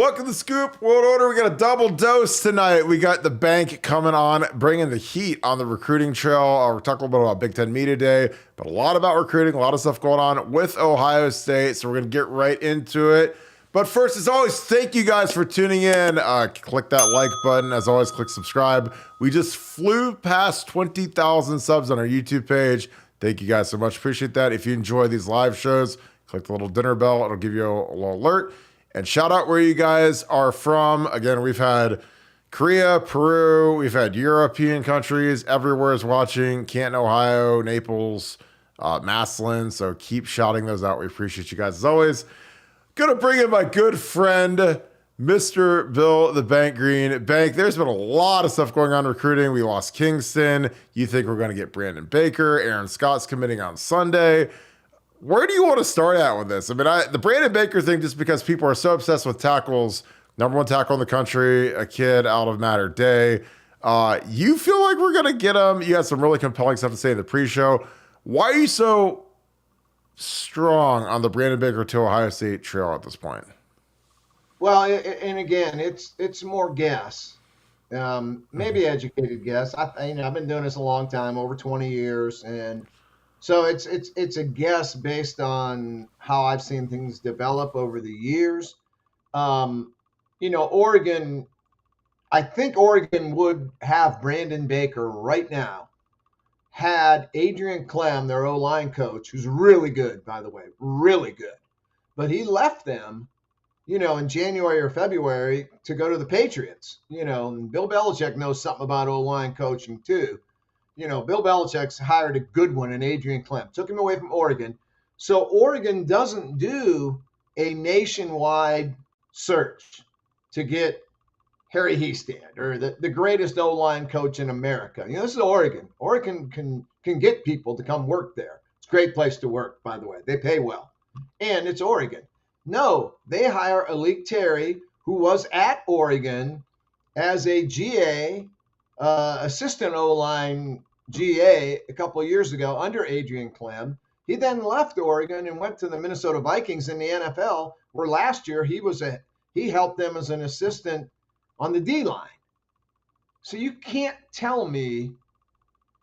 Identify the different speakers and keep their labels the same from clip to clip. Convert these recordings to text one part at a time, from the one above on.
Speaker 1: Welcome to the Scoop World Order. We got a double dose tonight. We got the bank coming on, bringing the heat on the recruiting trail. We're talking a little bit about Big Ten Media Day, but a lot about recruiting, a lot of stuff going on with Ohio State. So we're going to get right into it. But first, as always, thank you guys for tuning in. Click that like button. As always, click subscribe. We just flew past 20,000 subs on our YouTube page. Thank you guys so much. Appreciate that. If you enjoy these live shows, click the little dinner bell. It'll give you a little alert. And shout out where you guys are from. Again, we've had Korea, Peru, we've had European countries. Everywhere is watching. Canton, Ohio, Naples, Massillon. So keep shouting those out. We appreciate you guys as always. Gonna bring in my good friend, Mr. Bill the Bank Green. Bank, there's been a lot of stuff going on recruiting. We lost Kingston. You think we're going to get Brandon Baker. Aaron Scott's committing on Sunday. Where do you want to start at with this? I mean, the Brandon Baker thing, just because people are so obsessed with tackles, number one tackle in the country, a kid out of Mater Day. You feel like we're going to get him. You had some really compelling stuff to say in the pre-show. Why are you so strong on the Brandon Baker to Ohio State trail at this point?
Speaker 2: Well, and again, it's more guess, maybe educated guess. I've been doing this a long time, over 20 years, and so it's a guess based on how I've seen things develop over the years. Oregon, I think Oregon would have Brandon Baker right now had Adrian Clem, their O-line coach, who's really good, by the way, really good. But he left them, in January or February to go to the Patriots. And Bill Belichick knows something about O-line coaching too. Bill Belichick's hired a good one in Adrian Clem, took him away from Oregon. So Oregon doesn't do a nationwide search to get Harry Hiestand or the greatest O-line coach in America. This is Oregon. Oregon can get people to come work there. It's a great place to work, by the way. They pay well. And it's Oregon. No, they hire Alik Terry, who was at Oregon as a GA, assistant O-line GA a couple of years ago under Adrian Clem. He then left Oregon and went to the Minnesota Vikings in the NFL, where last year he helped them as an assistant on the D-line. So you can't tell me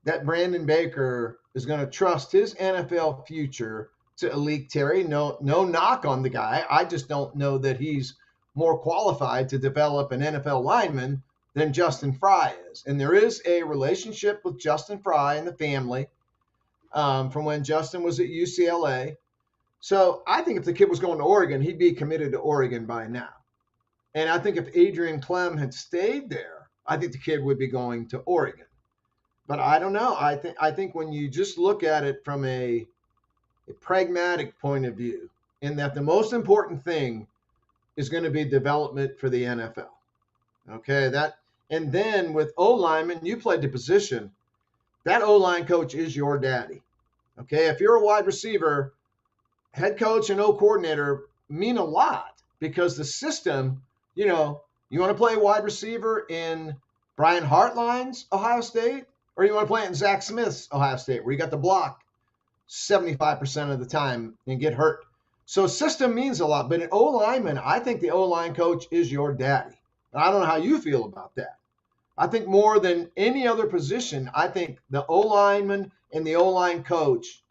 Speaker 2: that Brandon Baker is going to trust his NFL future to Alik Terry. No knock on the guy. I just don't know that he's more qualified to develop an NFL lineman than Justin Fry is. And there is a relationship with Justin Fry and the family from when Justin was at UCLA. So I think if the kid was going to Oregon, he'd be committed to Oregon by now. And I think if Adrian Clem had stayed there, I think the kid would be going to Oregon. But I don't know. I think when you just look at it from a pragmatic point of view, in that the most important thing is going to be development for the NFL. Okay, and then with O-lineman, you played the position. That O-line coach is your daddy. Okay, if you're a wide receiver, head coach and O-coordinator mean a lot because the system, you want to play wide receiver in Brian Hartline's Ohio State, or you want to play it in Zach Smith's Ohio State, where you got the block 75% of the time and get hurt. So system means a lot, but an O-lineman, I think the O-line coach is your daddy. I don't know how you feel about that. I think more than any other position, I think the O-lineman and the O-line coach,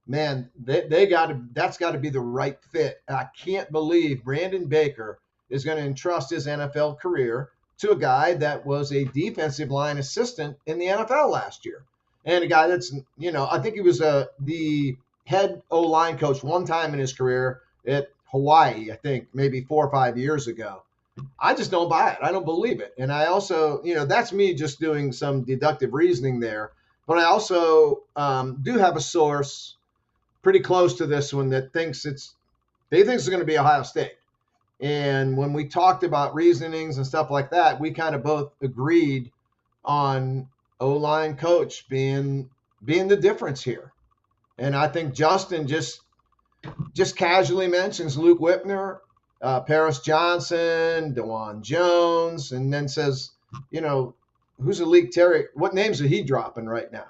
Speaker 2: man, that's got to be the right fit. I can't believe Brandon Baker is going to entrust his NFL career to a guy that was a defensive line assistant in the NFL last year. And a guy that's, I think he was the head O-line coach one time in his career at Hawaii, I think maybe 4 or 5 years ago. I just don't buy it. I don't believe it. And I also, that's me just doing some deductive reasoning there. But I also do have a source pretty close to this one that thinks it's going to be Ohio State. And when we talked about reasonings and stuff like that, we kind of both agreed on O-line coach being the difference here. And I think Justin just casually mentions Luke Whipner, Paris Johnson, DeJuan Jones, and then says, who's Alik Terry? What names are he dropping right now?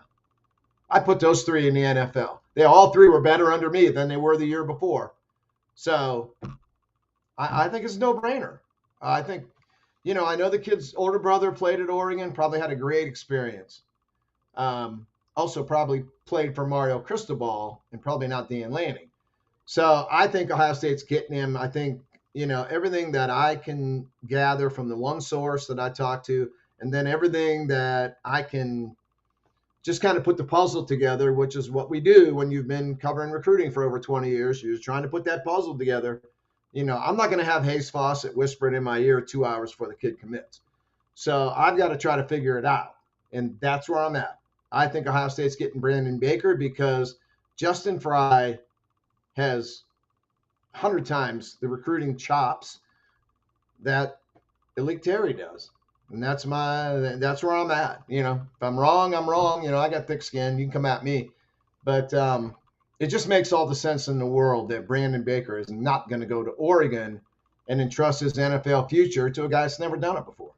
Speaker 2: I put those three in the NFL. They all three were better under me than they were the year before. So I think it's a no-brainer. I think, I know the kid's older brother played at Oregon, probably had a great experience. Also probably played for Mario Cristobal and probably not Dan Lanning. So I think Ohio State's getting him. I think, everything that I can gather from the one source that I talked to, and then everything that I can just kind of put the puzzle together, which is what we do when you've been covering recruiting for over 20 years. You're just trying to put that puzzle together. I'm not going to have Hayes Fawcett whispering in my ear 2 hours before the kid commits. So I've got to try to figure it out. And that's where I'm at. I think Ohio State's getting Brandon Baker because Justin Fry has 100 times the recruiting chops that Elite Terry does. And that's where I'm at. If I'm wrong, I'm wrong. I got thick skin. You can come at me. But it just makes all the sense in the world that Brandon Baker is not going to go to Oregon and entrust his NFL future to a guy that's never done it before.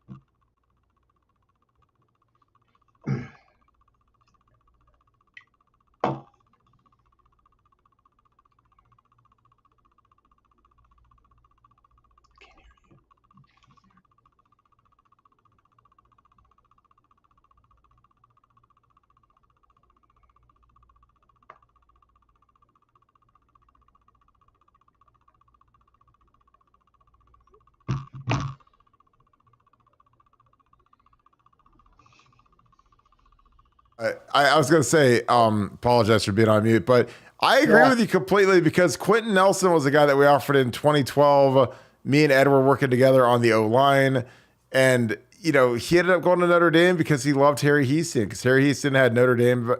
Speaker 1: I was going to say, apologize for being on mute, but I agree with you completely because Quentin Nelson was the guy that we offered in 2012. Me and Ed were working together on the O-line, and he ended up going to Notre Dame because he loved Harry Houston, because Harry Houston had Notre Dame.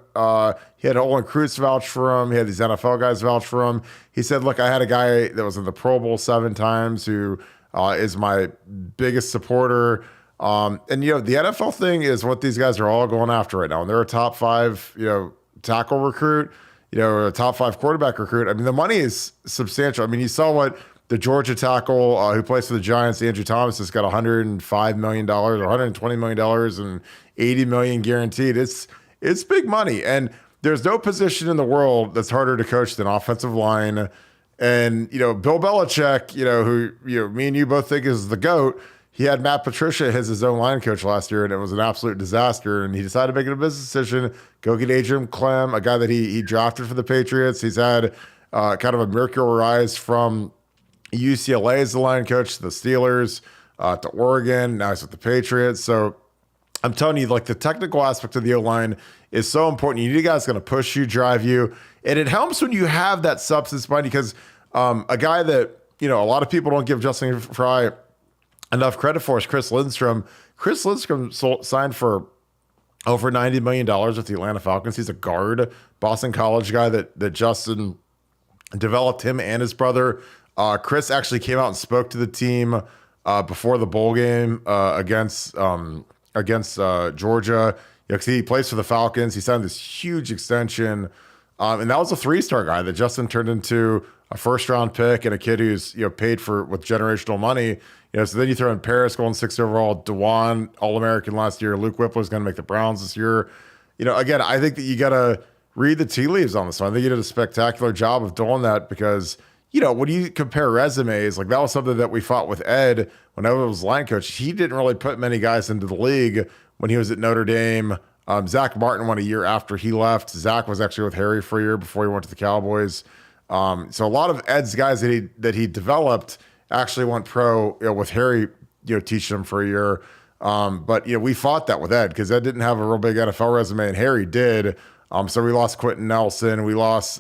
Speaker 1: He had Olin Kreutz vouch for him. He had these NFL guys vouch for him. He said, look, I had a guy that was in the Pro Bowl 7 times who is my biggest supporter. And the NFL thing is what these guys are all going after right now. And they're a top 5, tackle recruit, a top 5 quarterback recruit. I mean, the money is substantial. I mean, you saw what the Georgia tackle who plays for the Giants, Andrew Thomas, has got $105 million or $120 million and $80 million guaranteed. It's big money. And there's no position in the world that's harder to coach than offensive line. And, Bill Belichick, who, me and you both think is the GOAT, he had Matt Patricia as his own line coach last year, and it was an absolute disaster. And he decided to make it a business decision, go get Adrian Clem, a guy that he drafted for the Patriots. He's had kind of a mercurial rise from UCLA as the line coach to the Steelers, to Oregon. Now he's with the Patriots. So I'm telling you, like, the technical aspect of the O-line is so important. You need a guy that's going to push you, drive you. And it helps when you have that substance behind you, because a guy that, a lot of people don't give Justin Fry enough credit for is Chris Lindstrom. Chris Lindstrom signed for over $90 million with the Atlanta Falcons. He's a guard, Boston College guy that Justin developed, him and his brother. Chris actually came out and spoke to the team before the bowl game against Georgia. Because he plays for the Falcons. He signed this huge extension. And that was a 3-star guy that Justin turned into a first-round pick and a kid who's paid for with generational money. So then you throw in Paris going 6th overall, Dewan All-American last year. Luke Whippler's going to make the Browns this year. Again, I think that you got to read the tea leaves on this one. I think you did a spectacular job of doing that because, when you compare resumes, like that was something that we fought with Ed when Ed was line coach. He didn't really put many guys into the league when he was at Notre Dame. Zach Martin went a year after he left. Zach was actually with Harry for a year before he went to the Cowboys. So a lot of Ed's guys that he developed actually went pro, with Harry, teaching him for a year. But we fought that with Ed because Ed didn't have a real big NFL resume and Harry did. So we lost Quentin Nelson. We lost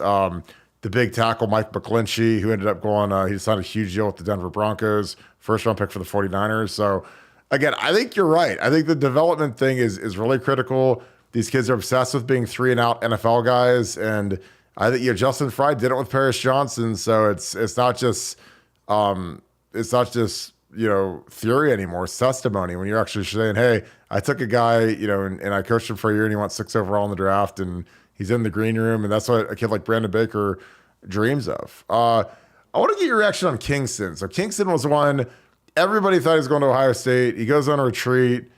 Speaker 1: the big tackle Mike McGlinchey, who ended up going. He signed a huge deal with the Denver Broncos, first-round pick for the 49ers. So again, I think you're right. I think the development thing is really critical. These kids are obsessed with being 3-and-out NFL guys, and I think Justin Fry did it with Paris Johnson. So it's not just theory anymore. It's testimony when you're actually saying, hey, I took a guy, and I coached him for a year and he went 6th overall in the draft and he's in the green room. And that's what a kid like Brandon Baker dreams of. I want to get your reaction on Kingston. So Kingston was one, everybody thought he was going to Ohio State. He goes on a retreat,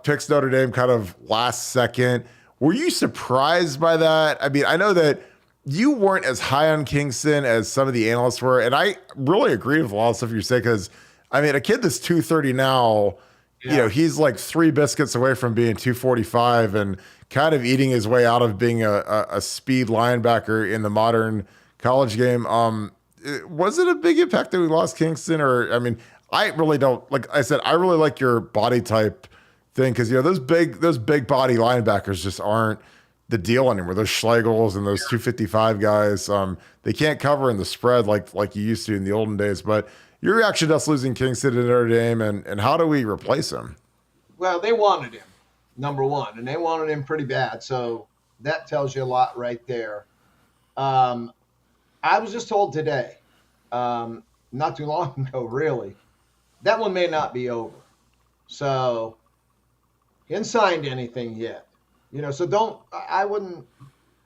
Speaker 1: picks Notre Dame kind of last second. Were you surprised by that? I mean, I know that you weren't as high on Kingston as some of the analysts were, and I really agree with a lot of stuff you say because I mean, a kid that's 230 now,
Speaker 2: Yeah.
Speaker 1: he's like three biscuits away from being 245 and kind of eating his way out of being a speed linebacker in the modern college game. Was it a big impact that we lost Kingston? Or, I mean, I really don't, like I said, I really like your body type thing because, those big body linebackers just aren't the deal anymore. Those Schlegels and those 255 guys, they can't cover in the spread like you used to in the olden days. But your reaction to us losing Kingston to Notre Dame, and how do we replace him?
Speaker 2: Well, they wanted him, number one, and they wanted him pretty bad. So that tells you a lot right there. Um, I was just told today, not too long ago, really, that one may not be over. So he hasn't signed anything yet. So don't. I wouldn't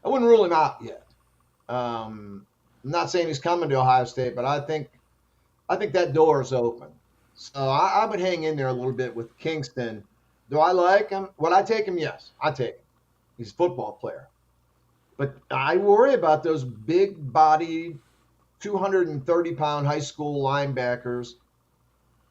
Speaker 2: rule him out yet. I'm not saying he's coming to Ohio State, but I think that door is open. So I would hang in there a little bit with Kingston. Do I like him? Would I take him? Yes, I take him. He's a football player. But I worry about those big bodied, 230-pound high school linebackers,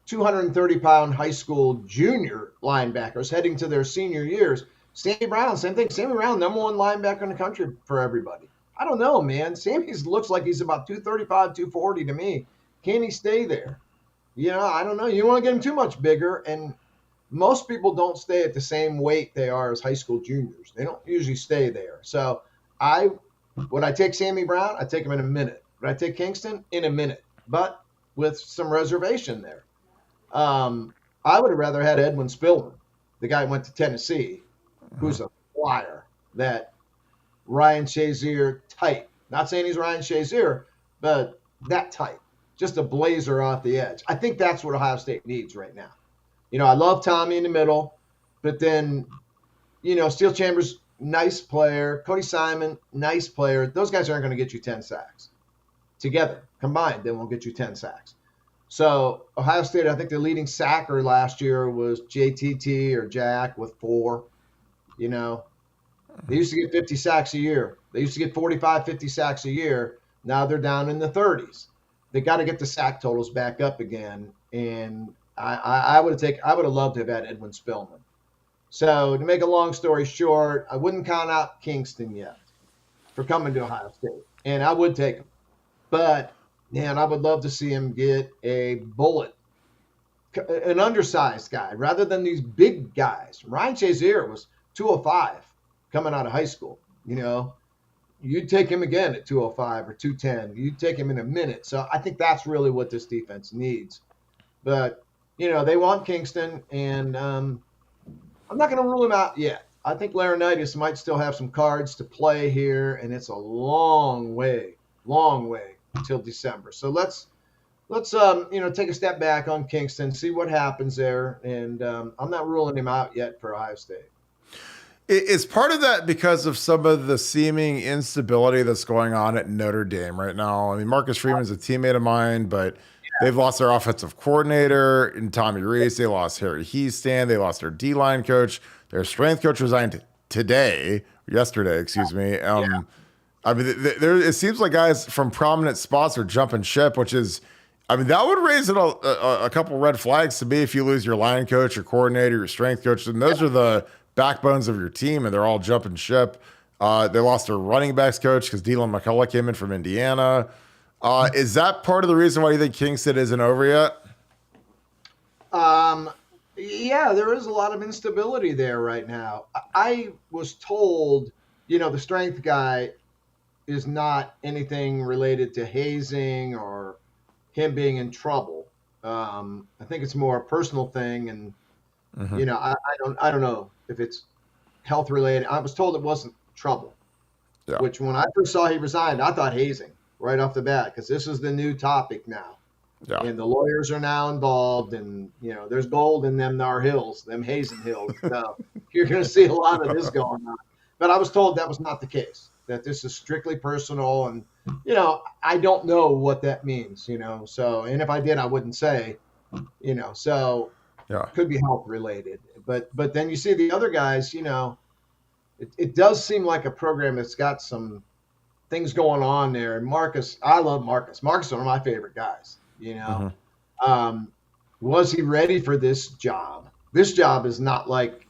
Speaker 2: 230-pound high school junior linebackers heading to their senior years. Sammy Brown, same thing. Sammy Brown, number one linebacker in the country for everybody. I don't know, man. Sammy looks like he's about 235, 240 to me. Can he stay there? I don't know. You want to get him too much bigger, and most people don't stay at the same weight they are as high school juniors. They don't usually stay there. So I would I take Sammy Brown? I'd take him in a minute. Would I take Kingston? In a minute, but with some reservation there. I would have rather had Edwin Spillman, the guy who went to Tennessee, who's a flyer, that Ryan Shazier type. Not saying he's Ryan Shazier, but that type. Just a blazer off the edge. I think that's what Ohio State needs right now. I love Tommy in the middle, but then, Steel Chambers, nice player. Cody Simon, nice player. Those guys aren't going to get you 10 sacks. Together, combined, they won't get you 10 sacks. So Ohio State, I think the leading sacker last year was JTT or Jack with 4. They used to get 50 sacks a year. They used to get 45, 50 sacks a year. Now they're down in the 30s. They got to get the sack totals back up again. And I would have loved to have had Edwin Spillman. So to make a long story short, I wouldn't count out Kingston yet for coming to Ohio State. And I would take him. But, man, I would love to see him get a bullet, an undersized guy, rather than these big guys. Ryan Shazier was 205 coming out of high school. You'd take him again at 205 or 210. You'd take him in a minute. So I think that's really what this defense needs. But, they want Kingston, and I'm not going to rule him out yet. I think Laurinaitis might still have some cards to play here, and it's a long way until December. So let's take a step back on Kingston, see what happens there, and I'm not ruling him out yet for Ohio State.
Speaker 1: Is part of that because of some of the seeming instability that's going on at Notre Dame right now? I mean, Marcus Freeman's a teammate of mine, but they've lost their offensive coordinator in Tommy Reese. They lost Harry Heastan. They lost their D-line coach. Their strength coach resigned yesterday, excuse me. I mean, it seems like guys from prominent spots are jumping ship, which is, I mean, that would raise a couple red flags to me if you lose your line coach, your coordinator, your strength coach. And those are the backbones of your team, and they're all jumping ship. They lost their running backs coach because Dylan McCullough came in from Indiana. Is that part of the reason why you think Kingston isn't over yet?
Speaker 2: Yeah, there is a lot of instability there right now. I was told, the strength guy is not anything related to hazing or him being in trouble. I think it's more a personal thing, and I don't know if it's health related. I was told it wasn't trouble, which when I first saw he resigned, I thought hazing right off the bat, because this is the new topic now. Yeah. And the lawyers are now involved, and there's gold in them Nar Hills, them hazing hills. So you're going to see a lot of this going on. But I was told that was not the case, that this is strictly personal, and I don't know what that means. So, and if I did, I wouldn't say. So it could be health related. But then you see the other guys. It does seem like a program that's got some things going on there. And Marcus, I love Marcus. Marcus is one of my favorite guys. Was he ready for this job? This job is not like,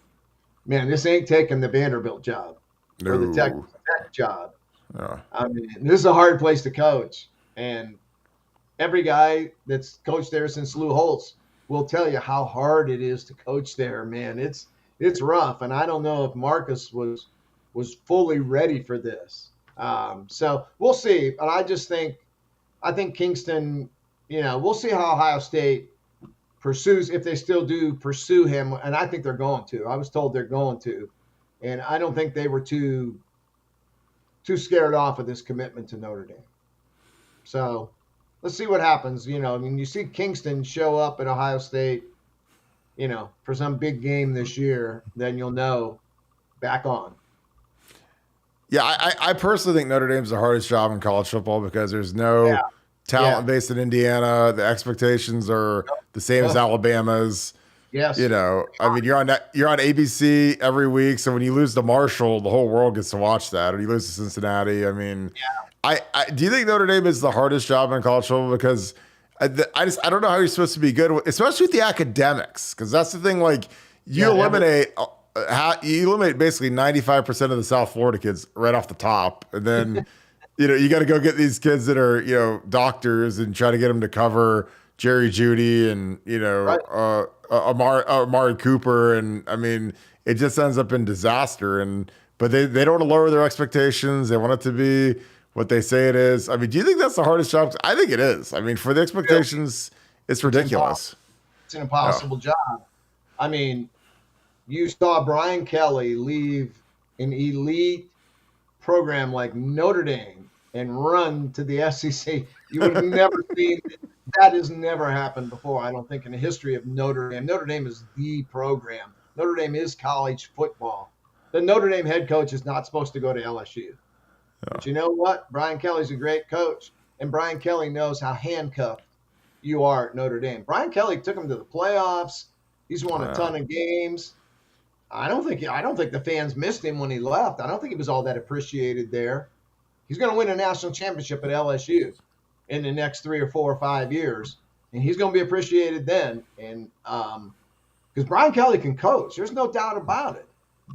Speaker 2: man, this ain't taking the Vanderbilt job or the Tech
Speaker 1: No.
Speaker 2: job.
Speaker 1: Yeah.
Speaker 2: I mean, this is a hard place to coach. And every guy that's coached there since Lou Holtz will tell you how hard it is to coach there, man. It's rough. And I don't know if Marcus was fully ready for this. So we'll see. But I think Kingston, we'll see how Ohio State pursues, if they still do pursue him, and I think they're going to. I was told they're going to, and I don't think they were too scared off of this commitment to Notre Dame. So let's see what happens. I mean, you see Kingston show up at Ohio State, for some big game this year, then you'll know back on.
Speaker 1: Yeah, I personally think Notre Dame's the hardest job in college football because there's no talent base in Indiana. The expectations are the same as Alabama's.
Speaker 2: Yes.
Speaker 1: I mean, you're on ABC every week, so when you lose to Marshall, the whole world gets to watch that. Or you lose to Cincinnati. I mean, I do you think Notre Dame is the hardest job in college football? Because I don't know how you're supposed to be good, especially with the academics. Because that's the thing. Like you eliminate basically 95% of the South Florida kids right off the top, and then you got to go get these kids that are doctors and try to get them to cover Jerry Jeudy and Amari Cooper, and I mean it just ends up in disaster. But they don't want to lower their expectations. They want it to be what they say it is. I mean, do you think that's the hardest job? I think it is. I mean, for the expectations, it's ridiculous.
Speaker 2: It's an impossible job. I mean, you saw Brian Kelly leave an elite program like Notre Dame and run to the SEC. You would have never seen that. Has never happened before, I don't think, in the history of Notre Dame. Notre Dame is the program. Notre Dame is college football. The Notre Dame head coach is not supposed to go to LSU. But you know what? Brian Kelly's a great coach, and Brian Kelly knows how handcuffed you are at Notre Dame. Brian Kelly took him to the playoffs. He's won a ton of games. I don't think the fans missed him when he left. I don't think he was all that appreciated there. He's going to win a national championship at LSU in the next 3 or 4 or 5 years, and he's going to be appreciated then. And because Brian Kelly can coach, there's no doubt about it.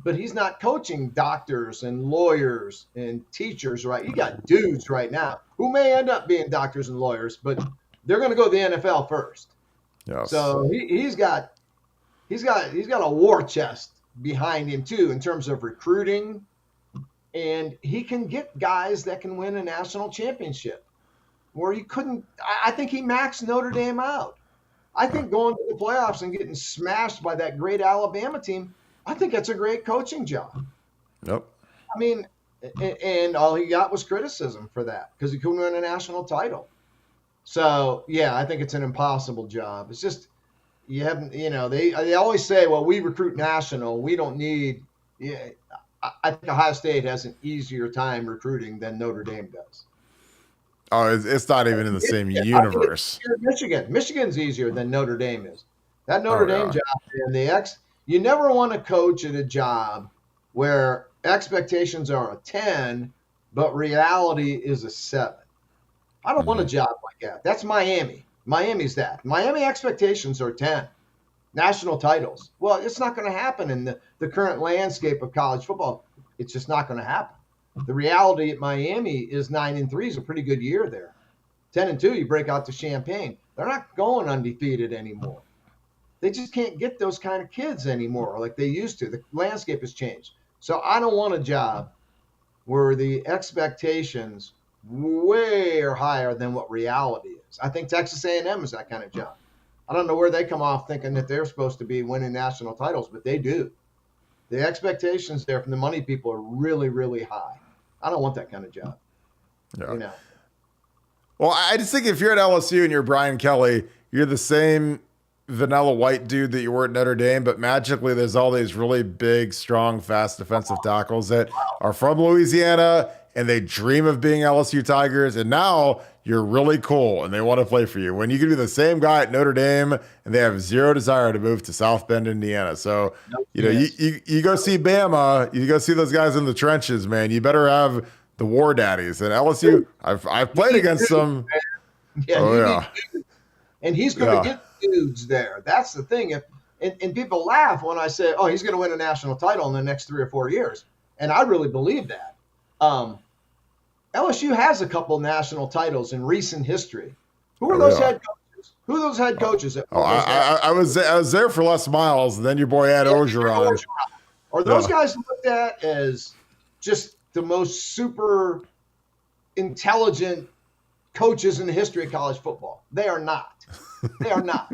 Speaker 2: But he's not coaching doctors and lawyers and teachers, right? You got dudes right now who may end up being doctors and lawyers, but they're going to go to the NFL first.
Speaker 1: Yes.
Speaker 2: So he's got a war chest behind him too in terms of recruiting, and he can get guys that can win a national championship where he couldn't. I think he maxed Notre Dame out. I think going to the playoffs and getting smashed by that great Alabama team, I think that's a great coaching job.
Speaker 1: Yep.
Speaker 2: I mean, and all he got was criticism for that because he couldn't win a national title. So yeah, I think it's an impossible job. It's just you haven't, they always say, well, we recruit national. We don't need. Yeah, I think Ohio State has an easier time recruiting than Notre Dame does.
Speaker 1: Oh, it's not even in the same universe.
Speaker 2: Michigan's easier than Notre Dame is. That Notre Dame job and you never want to coach at a job where expectations are a 10, but reality is a 7. I don't want a job like that. That's Miami. Miami's that. Miami expectations are 10. National titles. Well, it's not going to happen in the current landscape of college football. It's just not going to happen. The reality at Miami is 9-3 is a pretty good year there. 10-2, you break out to Champaign. They're not going undefeated anymore. They just can't get those kind of kids anymore like they used to. The landscape has changed. So I don't want a job where the expectations way are higher than what reality is. I think Texas A&M is that kind of job. I don't know where they come off thinking that they're supposed to be winning national titles, but they do. The expectations there from the money people are really, really high. I don't want that kind of job.
Speaker 1: Yeah. Well, I just think if you're at LSU and you're Brian Kelly, you're the same vanilla white dude that you were at Notre Dame, but magically there's all these really big, strong, fast defensive tackles that are from Louisiana and they dream of being LSU Tigers, and now you're really cool and they want to play for you. When you can be the same guy at Notre Dame and they have zero desire to move to South Bend, Indiana. So, you go see Bama, you go see those guys in the trenches, man. You better have the war daddies. And LSU, I've played against them.
Speaker 2: And he's going to get dudes there. That's the thing. And people laugh when I say, "Oh, he's going to win a national title in the next 3 or 4 years," and I really believe that. LSU has a couple national titles in recent history. Who are those head coaches? Who are those head coaches that won those
Speaker 1: I was there for Les Miles, and then your boy Ed Orgeron.
Speaker 2: Are those guys looked at as just the most super intelligent coaches in the history of college football? They are not. They are not.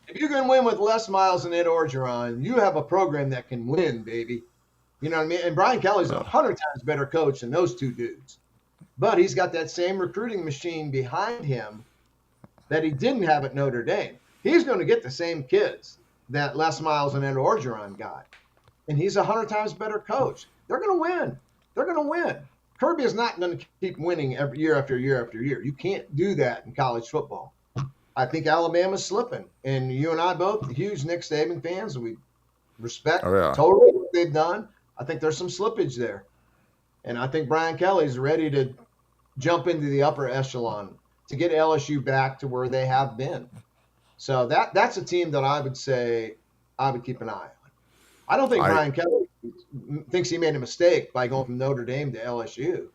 Speaker 2: If you can win with Les Miles and Ed Orgeron, you have a program that can win, baby. You know what I mean? And Brian Kelly's 100 times better coach than those two dudes. But he's got that same recruiting machine behind him that he didn't have at Notre Dame. He's going to get the same kids that Les Miles and Ed Orgeron got. And he's 100 times better coach. They're going to win. They're going to win. Kirby is not going to keep winning every year after year after year. You can't do that in college football. I think Alabama's slipping. And you and I both huge Nick Saban fans, and we respect totally what they've done. I think there's some slippage there. And I think Brian Kelly's ready to jump into the upper echelon to get LSU back to where they have been. So that's a team that I would say I would keep an eye on. I don't think Brian Kelly thinks he made a mistake by going from Notre Dame to LSU.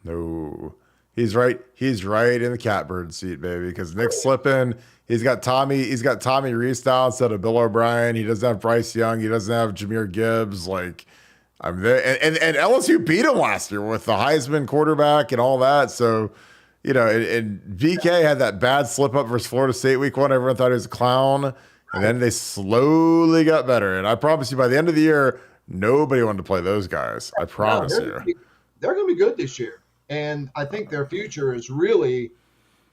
Speaker 1: No. He's right. He's right in the catbird seat, baby, because Nick's slipping. He's got Tommy Reese now instead of Bill O'Brien. He doesn't have Bryce Young. He doesn't have Jahmyr Gibbs. Like, I'm there. And LSU beat him last year with the Heisman quarterback and all that. So, you know, and VK had that bad slip up versus Florida State week 1. Everyone thought he was a clown. And then they slowly got better. And I promise you, by the end of the year, nobody wanted to play those guys. I promise you.
Speaker 2: They're going to be good this year. And I think their future is really,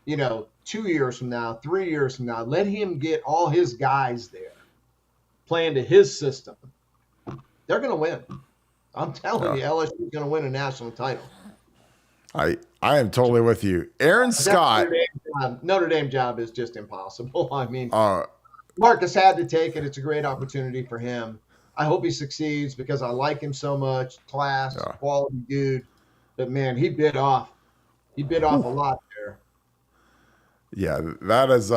Speaker 2: 2 years from now, 3 years from now, let him get all his guys there playing to his system. They're going to win. I'm telling you, LSU is going to win a national title.
Speaker 1: I am totally with you. Aaron Scott.
Speaker 2: Notre Dame job is just impossible. I mean, Marcus had to take it. It's a great opportunity for him. I hope he succeeds because I like him so much. Class, quality dude. But, man, he bit off. He bit off a lot there.
Speaker 1: Yeah, that is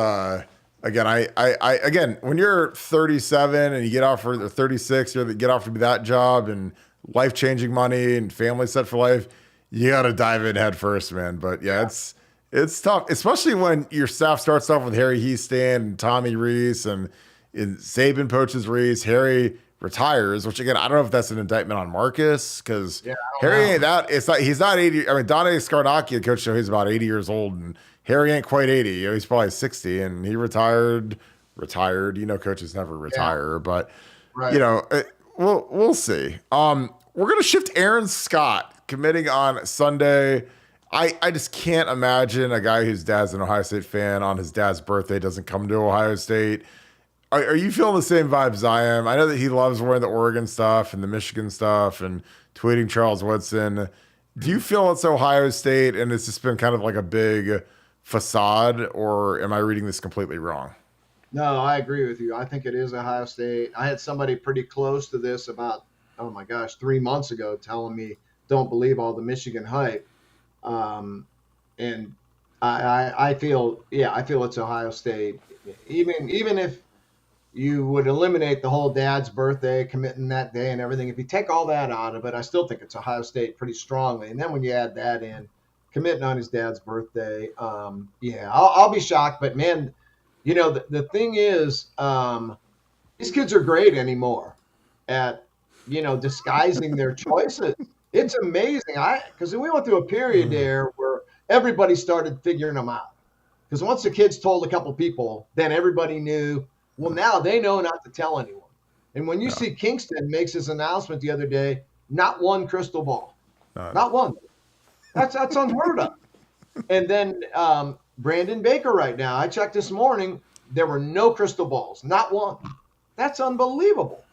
Speaker 1: again, when you're 37 and you get offered, or 36, you get offered that job and life-changing money and family set for life, you got to dive in head first, man. But, yeah, it's tough, especially when your staff starts off with Harry Heastan and Tommy Reese and Saban poaches Reese. Harry retires, which again, I don't know if that's an indictment on Marcus because Harry ain't that. It's not. He's not 80. I mean, Donnie Scarnacchia, the coach, he's about 80 years old, and Harry ain't quite 80. He's probably 60, and he retired. Coaches never retire, but we'll see. We're gonna shift Aaron Scott committing on Sunday. I just can't imagine a guy whose dad's an Ohio State fan on his dad's birthday doesn't come to Ohio State. Are you feeling the same vibes I am? I know that he loves wearing the Oregon stuff and the Michigan stuff and tweeting Charles Woodson. Do you feel it's Ohio State and it's just been kind of like a big facade, or am I reading this completely wrong?
Speaker 2: No, I agree with you. I think it is Ohio State. I had somebody pretty close to this about, 3 months ago telling me, don't believe all the Michigan hype. And I feel it's Ohio State. Even if you would eliminate the whole dad's birthday, committing that day and everything. If you take all that out of it, I still think it's Ohio State pretty strongly. And then when you add that in, committing on his dad's birthday, I'll be shocked. But, man, the thing is, these kids are great anymore at, disguising their choices. It's amazing. Because we went through a period there where everybody started figuring them out. Because once the kids told a couple people, then everybody knew. Well, now they know not to tell anyone. And when you see Kingston makes his announcement the other day, not one crystal ball. Not one. That's unheard of. And then Brandon Baker right now, I checked this morning, there were no crystal balls, not one. That's unbelievable.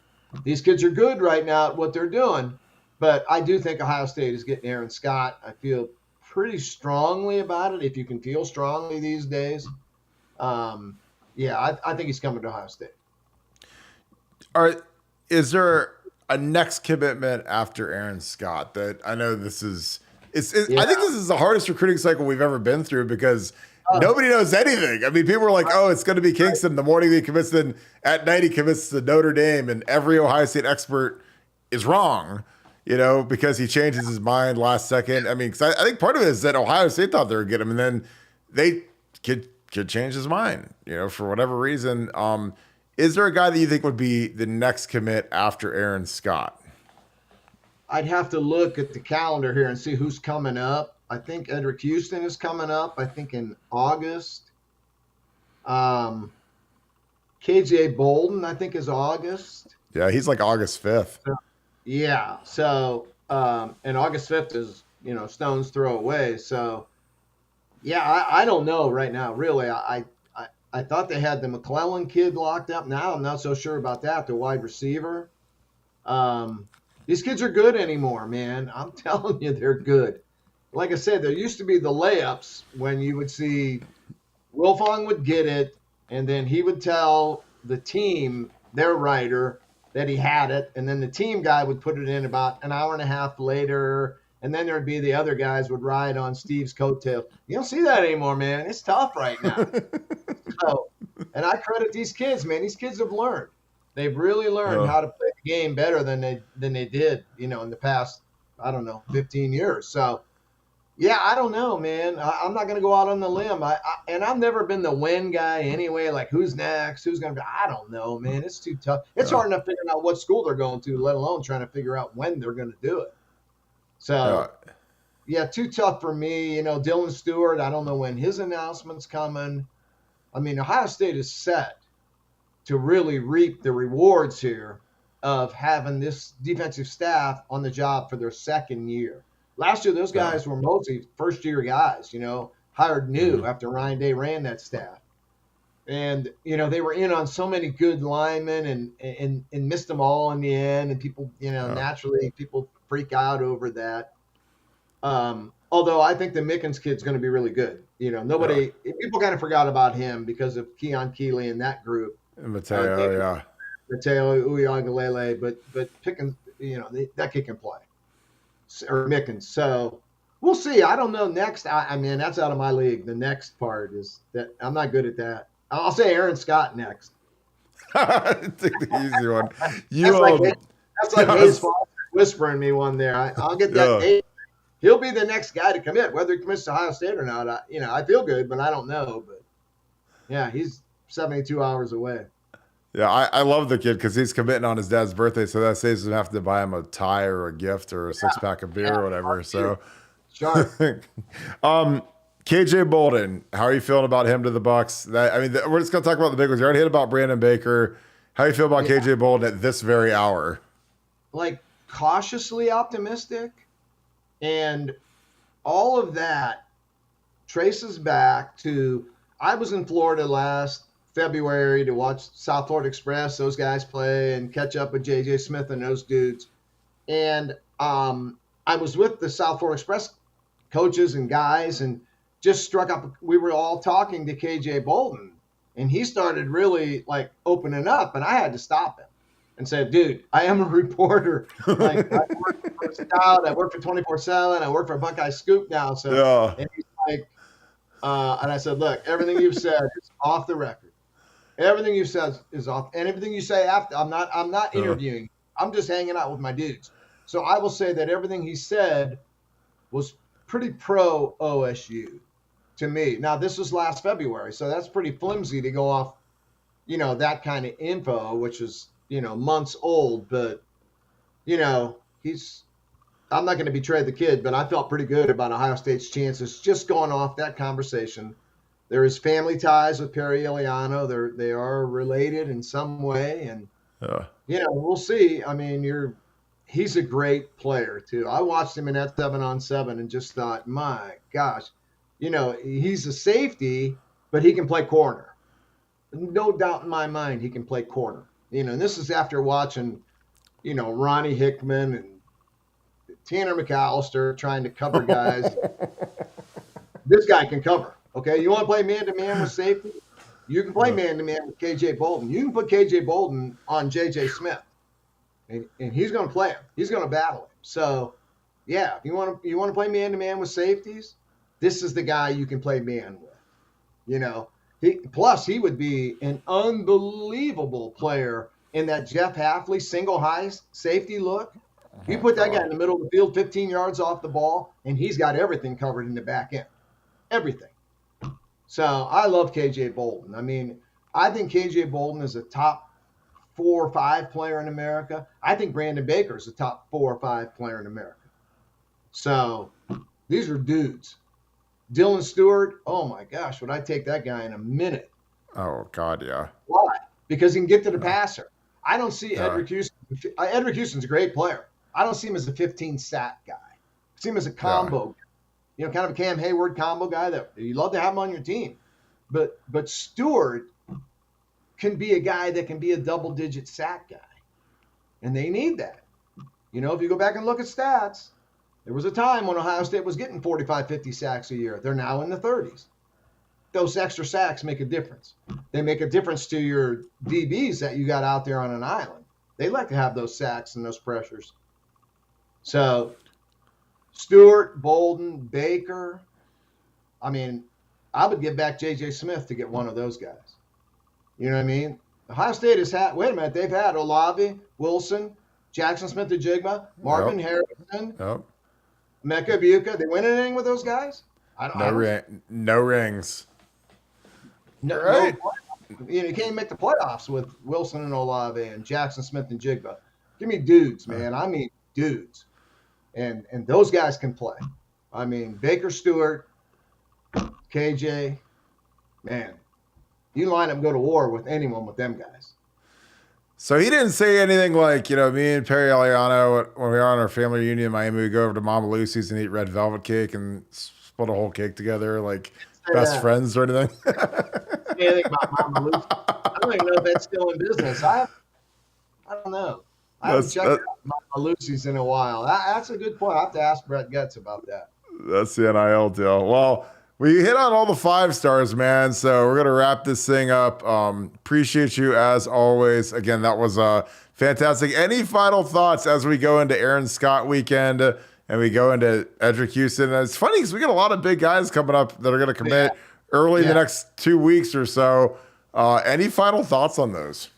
Speaker 2: These kids are good right now at what they're doing. But I do think Ohio State is getting Aaron Scott. I feel pretty strongly about it, if you can feel strongly these days. I think he's coming to Ohio State.
Speaker 1: All right. Is there a next commitment after Aaron Scott that I know this is – I think this is the hardest recruiting cycle we've ever been through because
Speaker 2: Oh,
Speaker 1: nobody knows anything. I mean, people were like, "Oh, it's going to be Kingston." The morning he commits, then at night he commits to Notre Dame, and every Ohio State expert is wrong. Because he changes his mind last second. I mean, 'cause I think part of it is that Ohio State thought they would get him, and then they could change his mind. For whatever reason. Is there a guy that you think would be the next commit after Aaron Scott?
Speaker 2: I'd have to look at the calendar here and see who's coming up. I think Edric Houston is coming up, I think in August. KJ Bolden, I think, is August.
Speaker 1: Yeah, he's like August 5th.
Speaker 2: Yeah. So, and August 5th is, stone's throw away. So, yeah, I don't know right now, really. I thought they had the McClellan kid locked up. Now I'm not so sure about that, the wide receiver. These kids are good anymore, man. I'm telling you, they're good. Like I said, there used to be the layups when you would see Wilfong would get it, and then he would tell the team, their writer, that he had it, and then the team guy would put it in about an hour and a half later, and then there'd be the other guys would ride on Steve's coattail. You don't see that anymore, man. It's tough right now. So, and I credit these kids, man. These kids have learned. They've really learned how to play the game better than they did, in the past, I don't know, 15 years. So, yeah, I don't know, man. I'm not going to go out on the limb. And I've never been the when guy anyway. Like, who's next? Who's going to be? I don't know, man. It's too tough. It's hard enough figuring out what school they're going to, let alone trying to figure out when they're going to do it. So, yeah, too tough for me. Dylan Stewart, I don't know when his announcement's coming. I mean, Ohio State is set to really reap the rewards here of having this defensive staff on the job for their second year. Last year, those guys were mostly first-year guys, hired new after Ryan Day ran that staff. And, they were in on so many good linemen and missed them all in the end. And people, naturally, people freak out over that. Although I think the Mickens kid's going to be really good. People kind of forgot about him because of Keon Keeley and that group.
Speaker 1: And Mateo,
Speaker 2: Mateo Uiagalelei, but Pickens, that kid can play. Or Mickens. So we'll see. I don't know next. I mean, that's out of my league. The next part is that I'm not good at that. I'll say Aaron Scott next.
Speaker 1: Take the easy one.
Speaker 2: That's like Hayes Foster whispering me one there. I'll get that. He'll be the next guy to commit, whether he commits to Ohio State or not. I feel good, but I don't know. But yeah, he's 72 hours away.
Speaker 1: Yeah, I love the kid because he's committing on his dad's birthday, so that saves him having to buy him a tie or a gift or a six-pack of beer or whatever. So,
Speaker 2: sure.
Speaker 1: KJ Bolden, how are you feeling about him to the Bucks? We're just gonna talk about the big ones. You already hit about Brandon Baker. How do you feel about KJ Bolden at this very hour?
Speaker 2: Like cautiously optimistic, and all of that traces back to I was in Florida last February to watch South Florida Express, those guys play, and catch up with JJ Smith and those dudes. And I was with the South Florida Express coaches and guys and just struck up. We were all talking to KJ Bolden, and he started really like opening up, and I had to stop him and say, dude, I am a reporter. Like, I work for Scout, I work for 24/7, I work for Buckeye Scoop now. So, and he's like, and I said, look, everything you've said is off the record. Everything you said is off, and everything you say after. I'm not interviewing. I'm just hanging out with my dudes. So I will say that everything he said was pretty pro OSU to me. Now this was last February, so that's pretty flimsy to go off, that kind of info, which is months old. But I'm not going to betray the kid, but I felt pretty good about Ohio State's chances just going off that conversation. There is family ties with Perry Eliano. They are related in some way, and we'll see. I mean, he's a great player too. I watched him in that 7-on-7 and just thought, my gosh, he's a safety, but he can play corner. No doubt in my mind, he can play corner. And this is after watching, Ronnie Hickman and Tanner McAllister trying to cover guys. This guy can cover. Okay, you want to play man-to-man with safety? You can play man-to-man with KJ Bolden. You can put KJ Bolden on JJ Smith, and he's going to play him. He's going to battle him. So, yeah, if you want to play man-to-man with safeties, this is the guy you can play man with. You know, he would be an unbelievable player in that Jeff Hafley single high safety look. You
Speaker 1: Oh,
Speaker 2: put that guy
Speaker 1: God.
Speaker 2: in the middle of the field, 15 yards off the ball, and he's got everything covered in the back end. Everything. So I love KJ Bolden. I mean, I think KJ Bolden is a top 4 or 5 player in America. I think Brandon Baker is a top 4 or 5 player in America. So these are dudes. Dylan Stewart, oh my gosh, would I take that guy in a minute?
Speaker 1: Oh, God, yeah.
Speaker 2: Why? Because he can get to the
Speaker 1: Yeah.
Speaker 2: passer. I don't see
Speaker 1: Yeah.
Speaker 2: Edric Houston. Edric Houston's a great player. I don't see him as a 15 sack guy. I see him as a
Speaker 1: Yeah.
Speaker 2: combo guy. Kind of a Cam Hayward combo guy that you love to have him on your team. But Stewart can be a guy that can be a double-digit sack guy, and they need that. If you go back and look at stats, there was a time when Ohio State was getting 45, 50 sacks a year. They're now in the 30s. Those extra sacks make a difference. They make a difference to your DBs that you got out there on an island. They like to have those sacks and those pressures. So Stewart, Bolden, Baker. I mean, I would give back J.J. Smith to get one of those guys. You know what I mean? Ohio State has had, wait a minute, they've had Olave, Wilson, Jackson Smith-Njigba, Marvin Harrison,
Speaker 1: Yep.
Speaker 2: Mecca Buka. They win anything with those guys? I don't.
Speaker 1: No rings.
Speaker 2: No,
Speaker 1: Right.
Speaker 2: you can't make the playoffs with Wilson and Olave and Jackson Smith-Njigba. Give me dudes, man. I mean dudes. And those guys can play. I mean, Baker Stewart, KJ, man, you line up and go to war with anyone with them guys.
Speaker 1: So he didn't say anything like, me and Perry Aliano, when we were on our family reunion in Miami, we go over to Mama Lucy's and eat red velvet cake and split a whole cake together, like best friends or anything.
Speaker 2: Anything about Mama Lucy? I don't even know if that's still in business. I don't know. I haven't checked out Mama Lucy's in a while. That's a good point. I have to ask Brett Getz about that.
Speaker 1: That's the NIL deal. Well, we hit on all the 5 stars, man. So we're going to wrap this thing up. Appreciate you as always. Again, that was fantastic. Any final thoughts as we go into Aaron Scott weekend and we go into Edric Houston? And it's funny because we got a lot of big guys coming up that are going to commit early in the next 2 weeks or so. Any final thoughts on those?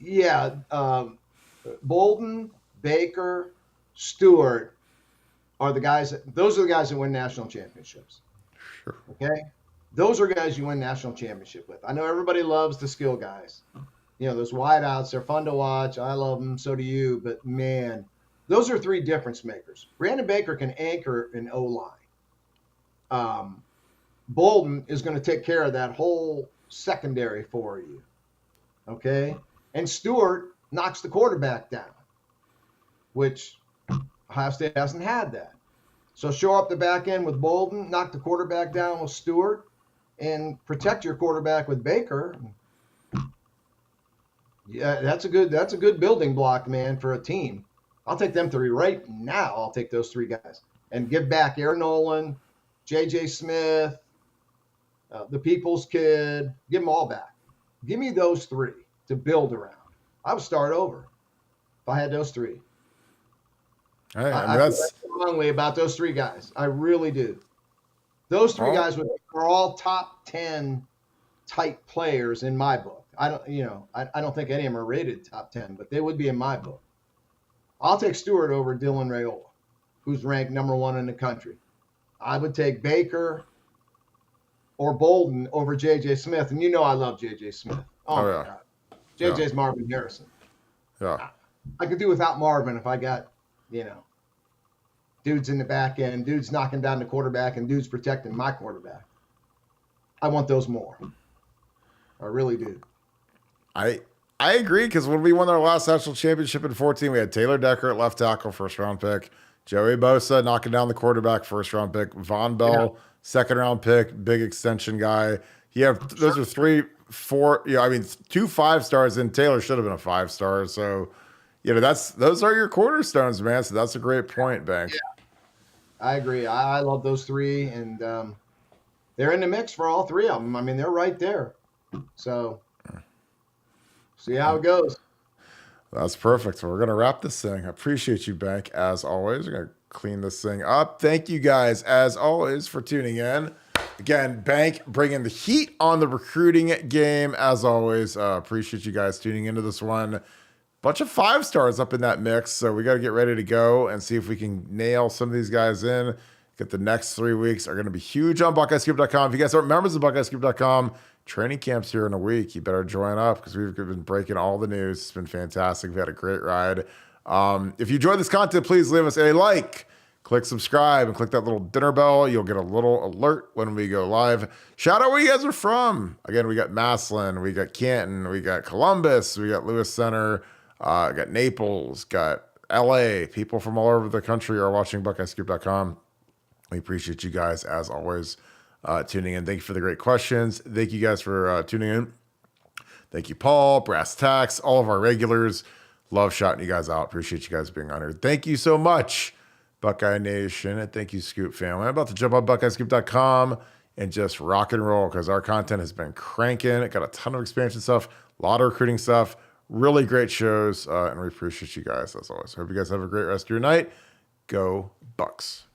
Speaker 2: Yeah. Bolden, Baker, Stewart are the guys those are the guys that win national championships.
Speaker 1: Sure.
Speaker 2: Okay. Those are guys you win national championship with. I know everybody loves the skill guys. Those wideouts, they're fun to watch. I love them. So do you. But man, those are 3 difference makers. Brandon Baker can anchor an O-line. Bolden is going to take care of that whole secondary for you. Okay. And Stewart knocks the quarterback down, which Ohio State hasn't had that. So show up the back end with Bolden, knock the quarterback down with Stewart, and protect your quarterback with Baker. Yeah, that's a good building block, man, for a team. I'll take them 3 right now. I'll take those 3 guys and give back Aaron Nolan, J.J. Smith, the People's Kid. Give them all back. Give me those 3 to build around. I would start over if I had those 3. I feel strongly about those 3 guys. I really do. Those 3 guys are all top 10 type players in my book. I don't think any of them are rated top 10, but they would be in my book. I'll take Stewart over Dylan Raiola, who's ranked number 1 in the country. I would take Baker or Bolden over J.J. Smith, and I love J.J. Smith. Oh my God. J.J.'s Marvin Harrison.
Speaker 1: Yeah.
Speaker 2: I could do without Marvin if I got, dudes in the back end, dudes knocking down the quarterback, and dudes protecting my quarterback. I want those more. I really do.
Speaker 1: I agree, because when we won our last national championship in 2014, we had Taylor Decker at left tackle, 1st-round pick. Joey Bosa knocking down the quarterback, 1st-round pick. Von Bell, 2nd-round pick, big extension guy. Those are 3, 4. 2 5-stars, and Taylor should have been a 5-star. So, those are your cornerstones, man. So that's a great point, Bank.
Speaker 2: Yeah, I agree. I love those 3, and they're in the mix for all 3 of them. I mean, they're right there. So, see how it goes.
Speaker 1: That's perfect. So we're going to wrap this thing. I appreciate you, Bank, as always. We're going to clean this thing up. Thank you guys, as always, for tuning in. Again, Bank bringing the heat on the recruiting game as always. Appreciate you guys tuning into this one. Bunch of 5-stars up in that mix, so we got to get ready to go and see if we can nail some of these guys in. Get the next 3 weeks are going to be huge on BuckeyeScoop.com. If you guys aren't members of BuckeyeScoop.com, training camp's here in a week. You better join up because we've been breaking all the news. It's been fantastic. We've had a great ride. If you enjoyed this content, please leave us a like. Click subscribe and click that little dinner bell. You'll get a little alert when we go live. Shout out where you guys are from. Again, we got Massillon, we got Canton, we got Columbus, we got Lewis Center, got Naples, got LA. People from all over the country are watching BuckeyeScoop.com. We appreciate you guys as always tuning in. Thank you for the great questions. Thank you guys for tuning in. Thank you, Paul, Brass Tax, all of our regulars. Love shouting you guys out. Appreciate you guys being on here. Thank you so much, Buckeye Nation, and thank you, Scoop family. I'm about to jump on BuckeyeScoop.com and just rock and roll because our content has been cranking. It got a ton of expansion stuff, a lot of recruiting stuff, really great shows, and we appreciate you guys as always. Hope you guys have a great rest of your night. Go Bucks.